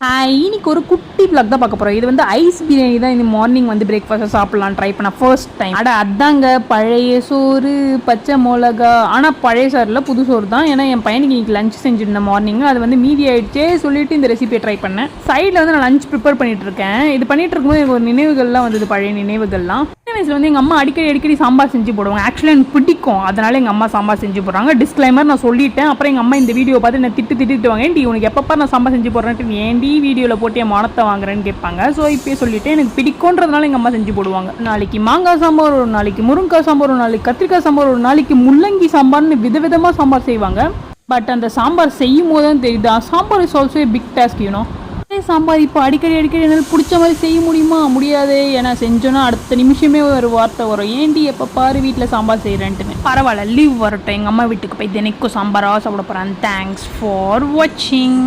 இன்னைக்கு ஒரு குட்டி பிளாக் தான் பார்க்க போகிறோம். இது வந்து ஐஸ் பிரியாணி தான் இந்த மார்னிங் வந்து பிரேக்ஃபாஸ்ட்டாக சாப்பிட்லாம் ட்ரை பண்ண ஃபர்ஸ்ட் டைம். அதாங்க பழைய சோறு பச்சை மிளகா. ஆனால் பழைய சோறில் புது சோறு தான். ஏன்னா என் பையனுக்கு இன்னைக்கு லஞ்ச் செஞ்சுருந்தேன் மார்னிங். அது வந்து மீதி ஆயிடுச்சே சொல்லிட்டு இந்த ரெசிபியை ட்ரை பண்ணேன். சைடில் வந்து நான் லஞ்ச் ப்ரிப்பேர் பண்ணிட்டு இருக்கேன். இது பண்ணிட்டு இருக்கும்போது எனக்கு ஒரு நினைவுகள்லாம் வந்தது, பழைய நினைவுகள்லாம். சின்ன வயசில் வந்து எங்கள் அம்மா அடிக்கடி சாம்பார் செஞ்சு போடுவாங்க. ஆக்சுவலாக எனக்கு பிடிக்கும், அதனால எங்கள் அம்மா சாம்பார் செஞ்சு போடுறாங்க. டிஸ்க்ளைமர் நான் சொல்லிட்டேன். அப்புறம் எங்கள் அம்மா இந்த வீடியோ பார்த்து நான் திட்டுவாங்க, ஏன்டி உனக்கு எப்பப்பா நான் சாம்பார் செஞ்சு போடுறேன்ட்டு ஏன்டி வீடியோவில் போட்டு என் மானத்தை வாங்குறேன்னு கேட்பாங்க. ஸோ இப்போயே சொல்லிட்டு எனக்கு பிடிக்கும்ன்றதுனால எங்கள் அம்மா செஞ்சு போடுவாங்க. நாளைக்கு மாங்காய் சாம்பார், ஒரு நாளைக்கு முருங்காய் சாம்பார், ஒரு நாளைக்கு கத்திரிக்காய் சாம்பார், ஒரு நாளைக்கு முள்ளங்கி சாம்பார்னு விதவிதமாக சாம்பார் செய்வாங்க. பட் அந்த சாம்பார் செய்யும் போது தான் தெரியுது, sambar is also a big task you know. Sambar இப்போ அடிக்கடி என்னால் பிடிச்ச மாதிரி செய்ய முடியுமா? முடியாது. ஏன்னா செஞ்சோன்னா அடுத்த நிமிஷமே ஒரு வார்த்தை வரும், ஏன்டி எப்போ பாரு வீட்டில் சாம்பார் செய்கிறேன்ட்டுன்னு. பரவாயில்ல, லீவ் வரட்டும், எங்கள் அம்மா வீட்டுக்கு போய் தினைக்கும் சாம்பாராக சாப்பிட போகிறேன். தேங்க்ஸ் ஃபார் வாட்சிங்.